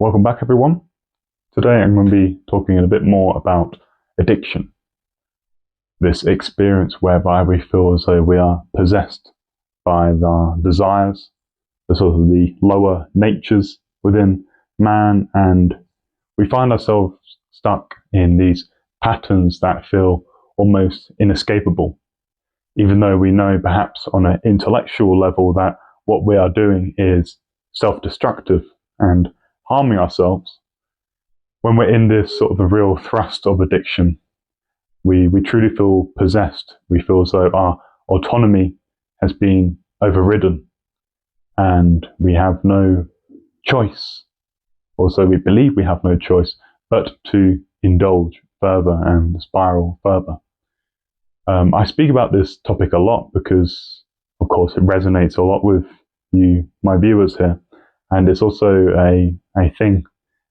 Welcome back, everyone. Today I'm going to be talking a bit more about addiction. This experience whereby we feel as though we are possessed by our desires, the sort of the lower natures within man, and we find ourselves stuck in these patterns that feel almost inescapable, even though we know perhaps on an intellectual level that what we are doing is self-destructive and harming ourselves. When we're in this sort of the real thrust of addiction, we truly feel possessed. We feel as though our autonomy has been overridden and we have no choice, or so we believe we have no choice, but to indulge further and spiral further. I speak about this topic a lot because, of course, it resonates a lot with you, my viewers here. And it's also a thing,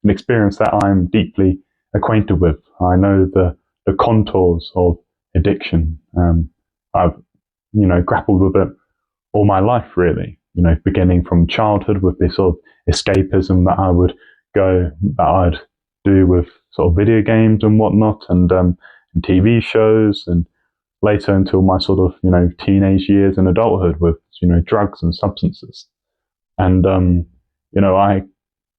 an experience that I'm deeply acquainted with. I know the contours of addiction. I've, grappled with it all my life, really. Beginning from childhood with this sort of escapism that I'd do with sort of video games and whatnot, and TV shows, and later until my sort of, teenage years and adulthood with, drugs and substances. And,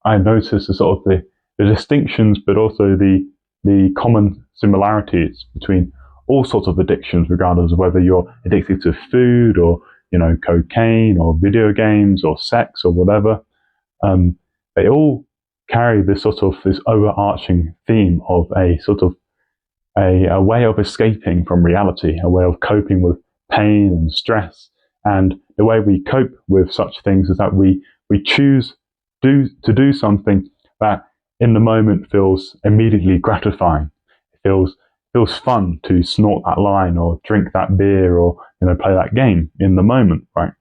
I noticed the sort of the distinctions, but also the common similarities between all sorts of addictions, regardless of whether you're addicted to food or, cocaine or video games or sex or whatever. They all carry this overarching theme of a sort of a way of escaping from reality, a way of coping with pain and stress. And the way we cope with such things is that we choose to do something that in the moment feels immediately gratifying. It feels fun to snort that line or drink that beer or play that game in the moment, right?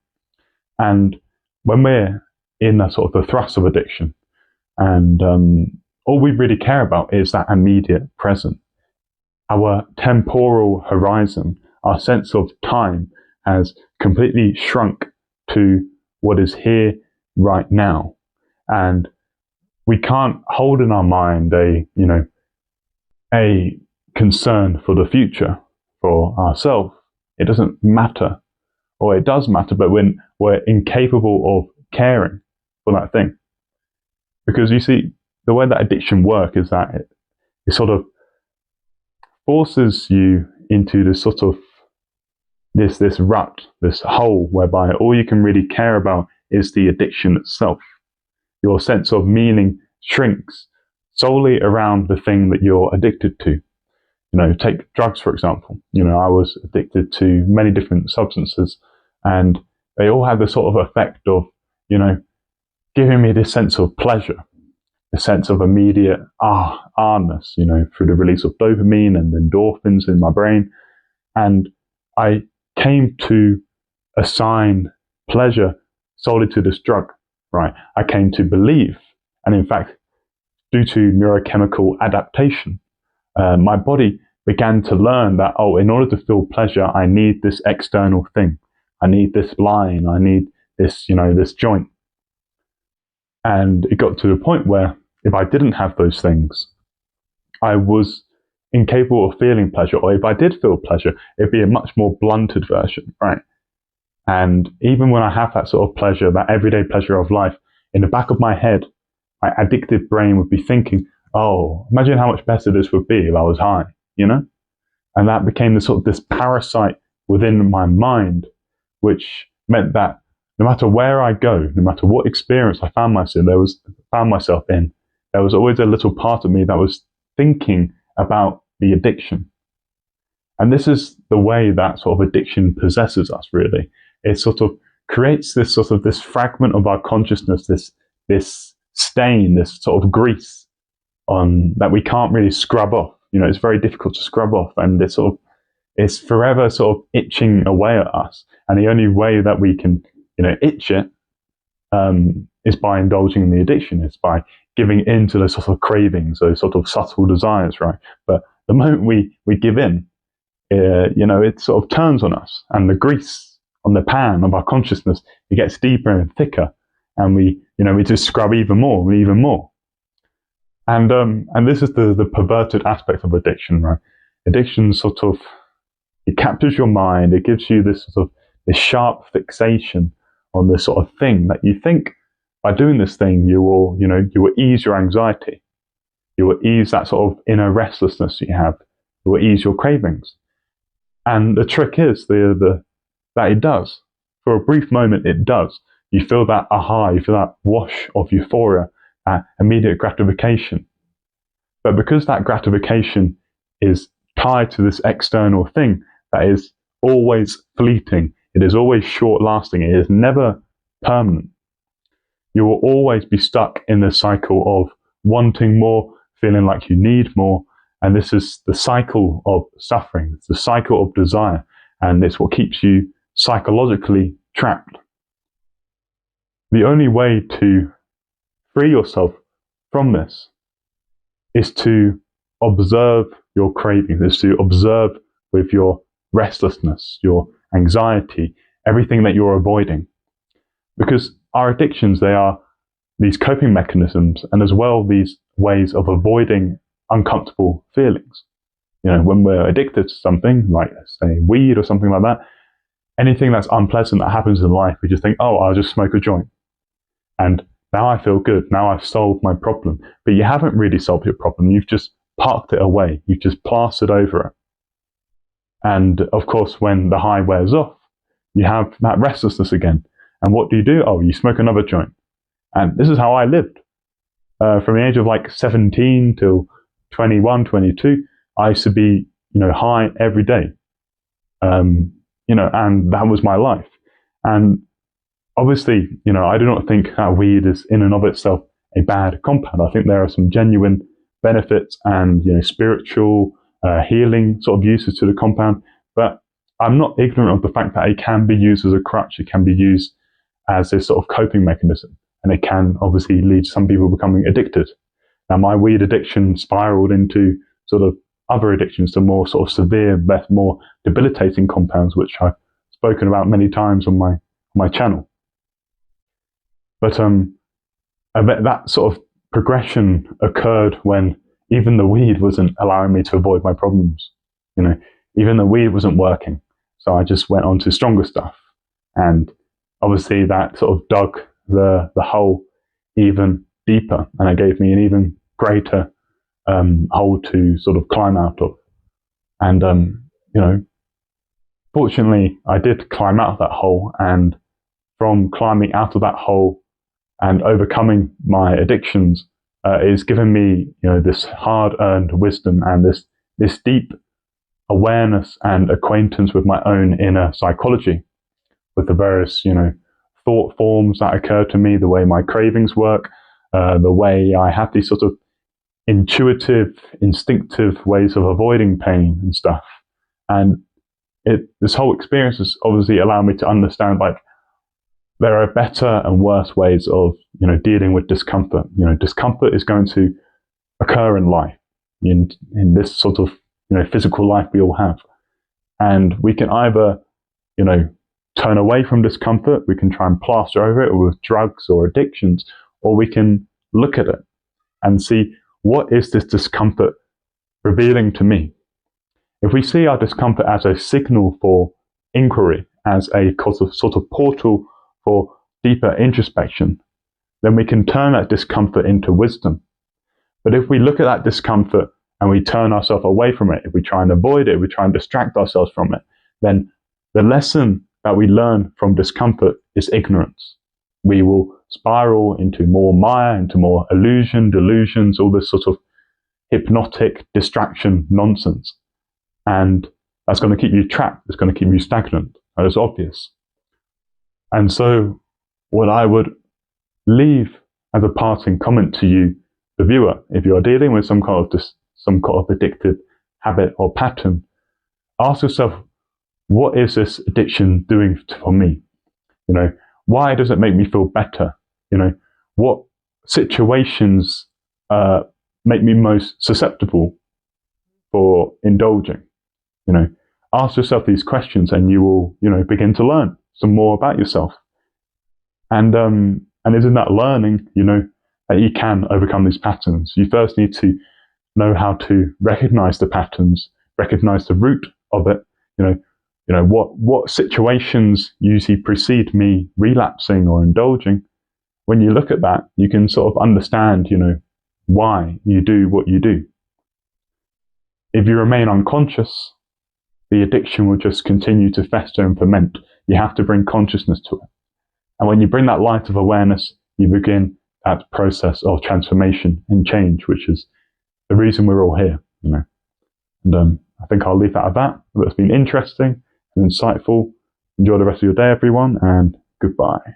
And when we're in that sort of the thrust of addiction, and all we really care about is that immediate present. Our temporal horizon, our sense of time, has completely shrunk to what is here right now. And we can't hold in our mind a concern for the future, for ourselves. It doesn't matter, or it does matter, but when we're incapable of caring for that thing. Because you see, the way that addiction works is that it sort of forces you into this sort of this rut, this hole, whereby all you can really care about is the addiction itself. Your sense of meaning shrinks solely around the thing that you're addicted to. Take drugs, for example. I was addicted to many different substances, and they all have the sort of effect of, giving me this sense of pleasure, a sense of immediate ah-ness, through the release of dopamine and endorphins in my brain. And I came to assign pleasure solely to this drug, right? I came to believe, and in fact, due to neurochemical adaptation, my body began to learn that, in order to feel pleasure, I need this external thing. I need this line. I need this, this joint. And it got to the point where if I didn't have those things, I was incapable of feeling pleasure. Or if I did feel pleasure, it'd be a much more blunted version, right? And even when I have that sort of pleasure, that everyday pleasure of life, in the back of my head, my addictive brain would be thinking, imagine how much better this would be if I was high, And that became this parasite within my mind, which meant that no matter where I go, no matter what experience I found myself in, there was always a little part of me that was thinking about the addiction. And this is the way that sort of addiction possesses us, really. It sort of creates this fragment of our consciousness, this stain, this sort of grease that we can't really scrub off. It's very difficult to scrub off, and it's forever sort of itching away at us. And the only way that we can, itch it, is by indulging in the addiction. It's by giving in to those sort of cravings, those sort of subtle desires, right? But the moment we give in, it sort of turns on us, and the grease on the pan of our consciousness, it gets deeper and thicker, and we just scrub even more and even more. And this is the perverted aspect of addiction, right? Addiction sort of, it captures your mind. It gives you this sort of this sharp fixation on this sort of thing that you think by doing this thing you will ease your anxiety, you will ease that sort of inner restlessness you have, you will ease your cravings. And the trick is that it does. For a brief moment, it does. You feel that aha, you feel that wash of euphoria, immediate gratification. But because that gratification is tied to this external thing that is always fleeting, it is always short-lasting, it is never permanent, you will always be stuck in the cycle of wanting more, feeling like you need more, and this is the cycle of suffering, it's the cycle of desire, and it's what keeps you psychologically trapped. The only way to free yourself from this is to observe your cravings, is to observe with your restlessness, your anxiety, everything that you're avoiding. Because our addictions, they are these coping mechanisms and as well these ways of avoiding uncomfortable feelings. When we're addicted to something, like say weed or something like that, anything that's unpleasant that happens in life, we just think, oh, I'll just smoke a joint. And now I feel good. Now I've solved my problem. But you haven't really solved your problem. You've just parked it away. You've just plastered over it. And of course, when the high wears off, you have that restlessness again. And what do? Oh, you smoke another joint. And this is how I lived. From the age of like 17 till 21, 22, I used to be, high every day. And that was my life. And obviously, I do not think that weed is in and of itself a bad compound. I think there are some genuine benefits and, spiritual healing sort of uses to the compound. But I'm not ignorant of the fact that it can be used as a crutch. It can be used as this sort of coping mechanism. And it can obviously lead some people becoming addicted. Now, my weed addiction spiraled into sort of other addictions to more sort of severe, more debilitating compounds, which I've spoken about many times on my channel. But that sort of progression occurred when even the weed wasn't allowing me to avoid my problems. Even the weed wasn't working. So I just went on to stronger stuff. And obviously that sort of dug the hole even deeper, and it gave me an even greater hole to sort of climb out of. And fortunately, I did climb out of that hole, and from climbing out of that hole and overcoming my addictions, it's given me, this hard-earned wisdom and this deep awareness and acquaintance with my own inner psychology, with the various, thought forms that occur to me, the way my cravings work, the way I have these sort of intuitive, instinctive ways of avoiding pain and stuff. And this whole experience has obviously allowed me to understand, like, there are better and worse ways of, dealing with discomfort. Discomfort is going to occur in life, in this sort of, physical life we all have. And we can either, turn away from discomfort, we can try and plaster over it with drugs or addictions, or we can look at it and see, what is this discomfort revealing to me? If we see our discomfort as a signal for inquiry, as a sort of portal for deeper introspection, then we can turn that discomfort into wisdom. But if we look at that discomfort and we turn ourselves away from it, if we try and avoid it, if we try and distract ourselves from it, then the lesson that we learn from discomfort is ignorance. We will spiral into more Maya, into more illusion, delusions, all this sort of hypnotic distraction nonsense. And that's going to keep you trapped. It's going to keep you stagnant. That is obvious. And so what I would leave as a parting comment to you, the viewer, if you are dealing with some kind of addictive habit or pattern, ask yourself, what is this addiction doing for me? Why does it make me feel better? What situations make me most susceptible for indulging? Ask yourself these questions, and you will, begin to learn some more about yourself. And it's in that learning, that you can overcome these patterns. You first need to know how to recognize the patterns, recognize the root of it. What situations usually precede me relapsing or indulging. When you look at that, you can sort of understand, why you do what you do. If you remain unconscious, the addiction will just continue to fester and ferment. You have to bring consciousness to it. And when you bring that light of awareness, you begin that process of transformation and change, which is the reason we're all here, And I think I'll leave that at that. It's been interesting and insightful. Enjoy the rest of your day, everyone, and goodbye.